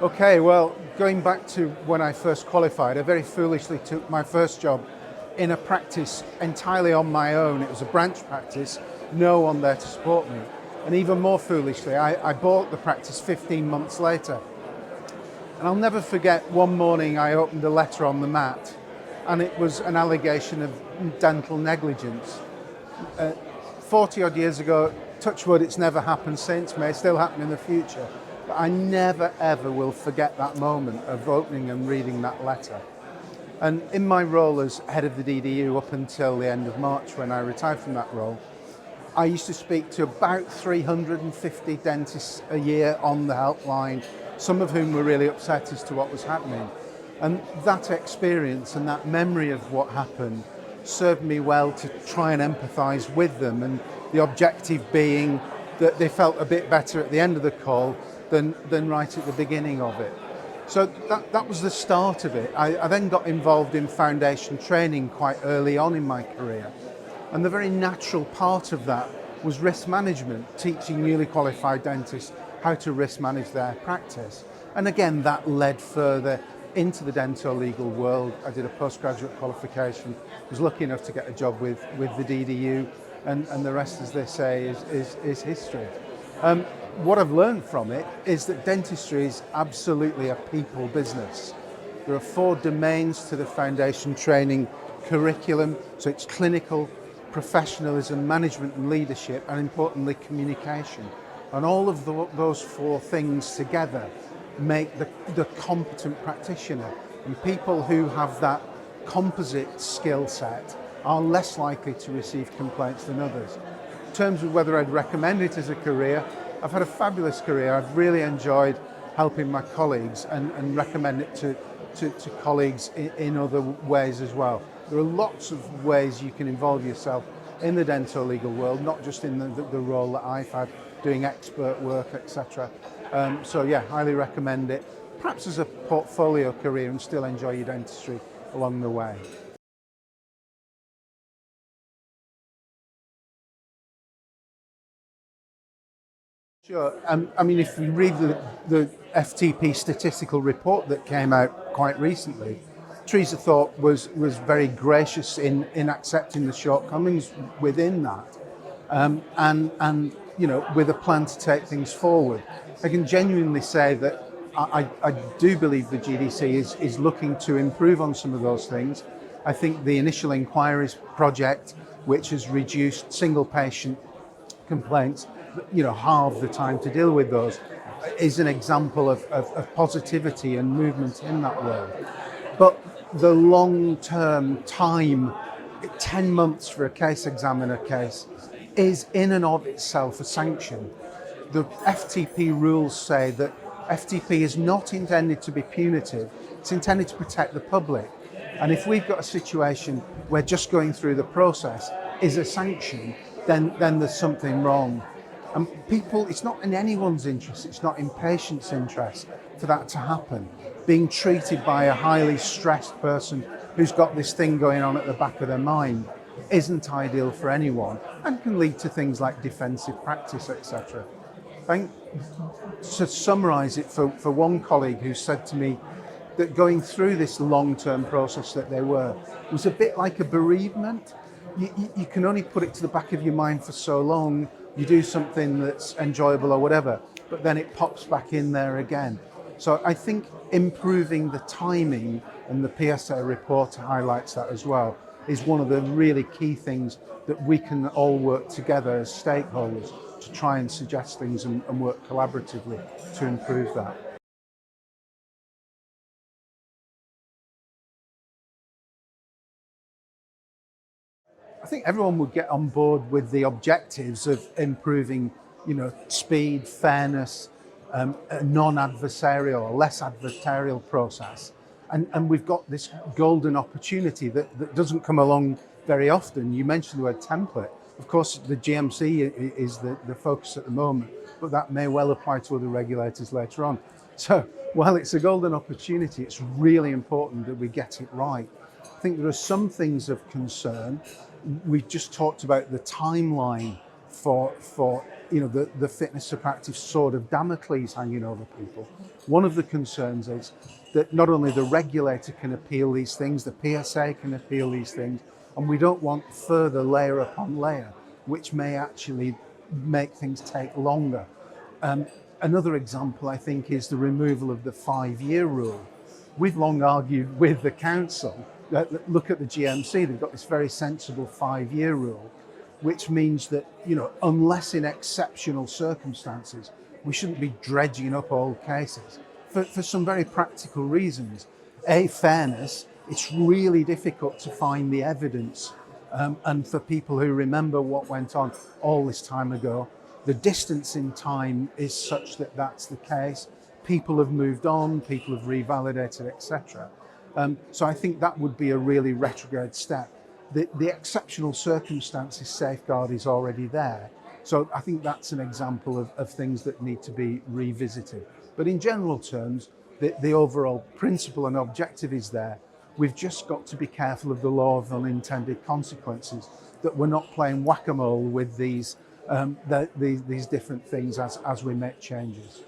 Okay, well, going back to when I first qualified, I very foolishly took my first job in a practice entirely on my own. It was a branch practice, no one there to support me. And even more foolishly, I bought the practice 15 months later. And I'll never forget one morning I opened a letter on the mat and it was an allegation of dental negligence. 40 odd years ago, touch wood, it's never happened since, may still happen in the future. But I never ever will forget that moment of opening and reading that letter. And in my role as head of the DDU up until the end of March when I retired from that role, I used to speak to about 350 dentists a year on the helpline, some of whom were really upset as to what was happening. And that experience and that memory of what happened served me well to try and empathise with them, and the objective being that they felt a bit better at the end of the call than right at the beginning of it. So that was the start of it. I then got involved in foundation training quite early on in my career. And the very natural part of that was risk management, teaching newly qualified dentists how to risk manage their practice. And again, that led further into the dento-legal world. I did a postgraduate qualification, was lucky enough to get a job with the DDU, and the rest, as they say, is history. What I've learned from it is that dentistry is absolutely a people business. There are 4 domains to the foundation training curriculum, so it's clinical, professionalism, management and leadership, and importantly communication. And all of those 4 things together make the competent practitioner. And people who have that composite skill set are less likely to receive complaints than others. In terms of whether I'd recommend it as a career, I've had a fabulous career. I've really enjoyed helping my colleagues and recommend it to colleagues in other ways as well. There are lots of ways you can involve yourself in the dental-legal world, not just in the role that I've had, doing expert work, etc. So yeah, highly recommend it. Perhaps as a portfolio career and still enjoy your dentistry along the way. Sure. I mean, if you read the FTP statistical report that came out quite recently, Teresa Thorpe was very gracious in accepting the shortcomings within that, and you know, with a plan to take things forward. I can genuinely say that I do believe the GDC is looking to improve on some of those things. I think the initial inquiries project, which has reduced single patient complaints, you know, halve the time to deal with those, is an example of positivity and movement in that world. But the long-term time, 10 months for a case examiner case, is in and of itself a sanction. The FTP rules say that FTP is not intended to be punitive, it's intended to protect the public. And if we've got a situation where just going through the process is a sanction, then there's something wrong. And people, it's not in anyone's interest, it's not in patients' interest for that to happen. Being treated by a highly stressed person who's got this thing going on at the back of their mind isn't ideal for anyone and can lead to things like defensive practice, etc. I think, to summarise it for one colleague who said to me that going through this long-term process that they were was a bit like a bereavement. You can only put it to the back of your mind for so long. You do something that's enjoyable or whatever, but then it pops back in there again. So I think improving the timing, and the PSA report highlights that as well, is one of the really key things that we can all work together as stakeholders to try and suggest things and work collaboratively to improve that. I think everyone would get on board with the objectives of improving, you know, speed, fairness, a non-adversarial or less adversarial process. And we've got this golden opportunity that doesn't come along very often. You mentioned the word template. Of course, the GMC is the focus at the moment, but that may well apply to other regulators later on. So while it's a golden opportunity, it's really important that we get it right. I think there are some things of concern. We just talked about the timeline for the fitness to practice sword of Damocles hanging over people. One of the concerns is that not only the regulator can appeal these things, the PSA can appeal these things, and we don't want further layer upon layer, which may actually make things take longer. Another example, I think, is the removal of the 5-year rule. We've long argued with the council that look at the GMC, they've got this very sensible 5-year rule, which means that, unless in exceptional circumstances, we shouldn't be dredging up old cases for some very practical reasons. Fairness, it's really difficult to find the evidence, and for people who remember what went on all this time ago, the distance in time is such that that's the case. People have moved on, people have revalidated, etc. So I think that would be a really retrograde step. The exceptional circumstances safeguard is already there. So I think that's an example of things that need to be revisited. But in general terms, the overall principle and objective is there. We've just got to be careful of the law of unintended consequences, that we're not playing whack-a-mole with these different things as we make changes.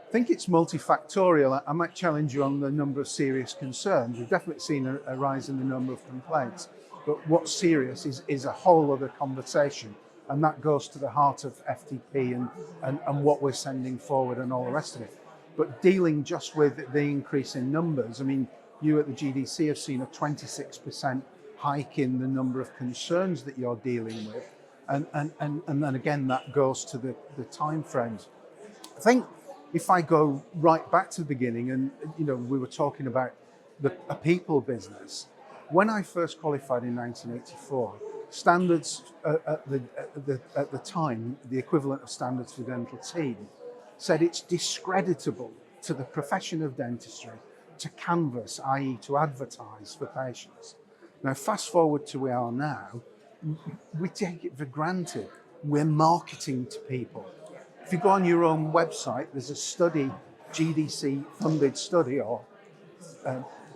I think it's multifactorial. I might challenge you on the number of serious concerns. We've definitely seen a rise in the number of complaints, but what's serious is a whole other conversation, and that goes to the heart of FTP and what we're sending forward and all the rest of it. But dealing just with the increase in numbers, I mean, you at the GDC have seen a 26% hike in the number of concerns that you're dealing with, and then again that goes to the time frames. I think if I go right back to the beginning, and we were talking about a people business. When I first qualified in 1984, standards at the time, the equivalent of standards for dental team, said it's discreditable to the profession of dentistry to canvass, i.e. to advertise for patients. Now, fast forward to where we are now, we take it for granted. We're marketing to people. If you go on your own website, there's a study, GDC funded study, or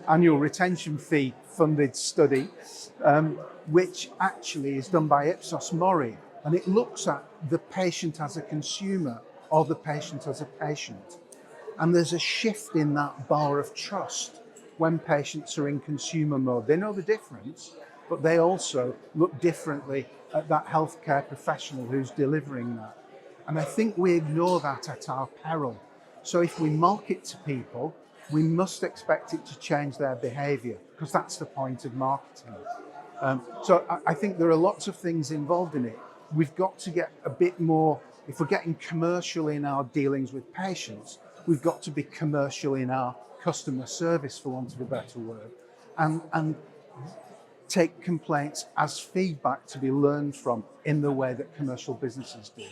annual retention fee funded study, which actually is done by Ipsos Mori, and it looks at the patient as a consumer or the patient as a patient. And there's a shift in that bar of trust when patients are in consumer mode. They know the difference, but they also look differently at that healthcare professional who's delivering that. And I think we ignore that at our peril. So if we market to people, we must expect it to change their behaviour, because that's the point of marketing. So I think there are lots of things involved in it. We've got to get a bit more, if we're getting commercial in our dealings with patients, we've got to be commercial in our customer service, for want of a better word, and take complaints as feedback to be learned from in the way that commercial businesses do.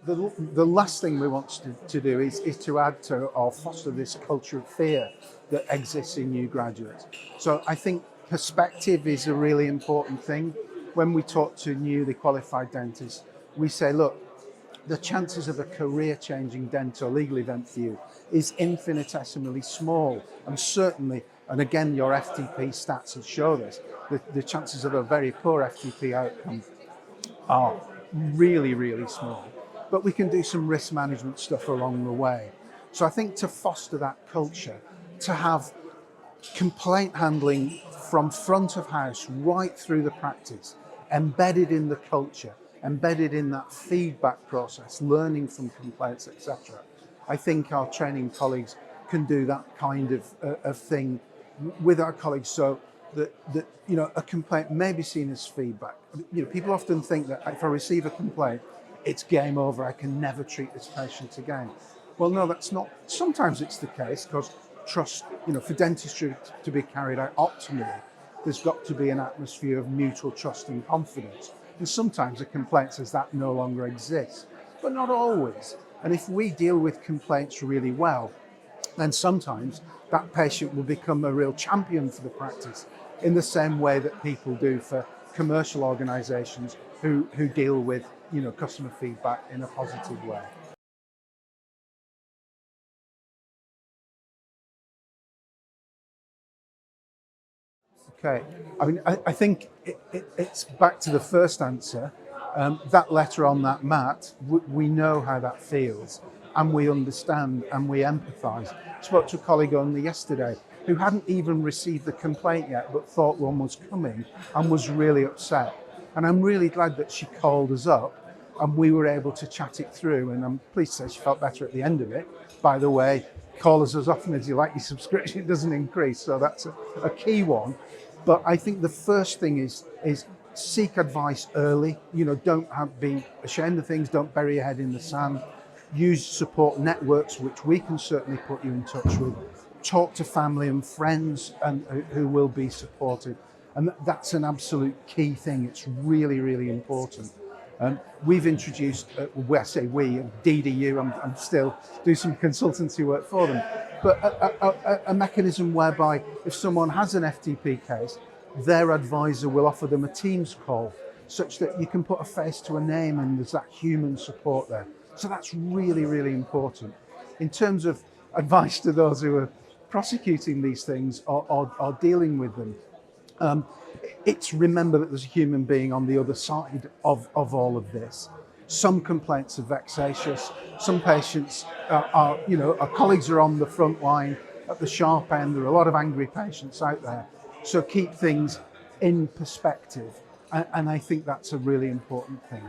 The last thing we want to do is to add to or foster this culture of fear that exists in new graduates. So I think perspective is a really important thing. When we talk to newly qualified dentists, we say, look, the chances of a career-changing dento-legal event for you is infinitesimally small. And certainly, and again, your FTP stats will show this, the chances of a very poor FTP outcome are really, really small. But we can do some risk management stuff along the way. So I think to foster that culture, to have complaint handling from front of house right through the practice, embedded in the culture, embedded in that feedback process, learning from complaints, etc. I think our training colleagues can do that kind of thing with our colleagues, so that a complaint may be seen as feedback. People often think that if I receive a complaint, it's game over, I can never treat this patient again. Well, no, that's not. Sometimes it's the case, because trust, for dentistry to be carried out optimally, there's got to be an atmosphere of mutual trust and confidence. And sometimes a complaint says that no longer exists, but not always. And if we deal with complaints really well, then sometimes that patient will become a real champion for the practice, in the same way that people do for commercial organisations who deal with customer feedback in a positive way. Okay. I mean, I think it's back to the first answer. That letter on that mat, we know how that feels, and we understand and we empathise. I spoke to a colleague only yesterday who hadn't even received the complaint yet, but thought one was coming and was really upset. And I'm really glad that she called us up and we were able to chat it through. And I'm pleased to say she felt better at the end of it. By the way, call us as often as you like, your subscription doesn't increase. So that's a key one. But I think the first thing is seek advice early. You know, don't be ashamed of things. Don't bury your head in the sand. Use support networks, which we can certainly put you in touch with. Talk to family and friends, and who will be supportive. And that's an absolute key thing. It's really, really important. We've introduced, I say we, DDU, I'm still do some consultancy work for them, but a mechanism whereby if someone has an FTP case, their advisor will offer them a Teams call, such that you can put a face to a name and there's that human support there. So that's really, really important. In terms of advice to those who are prosecuting these things or dealing with them, it's remember that there's a human being on the other side of all of this. Some complaints are vexatious. Some patients our colleagues are on the front line at the sharp end. There are a lot of angry patients out there. So keep things in perspective. And I think that's a really important thing.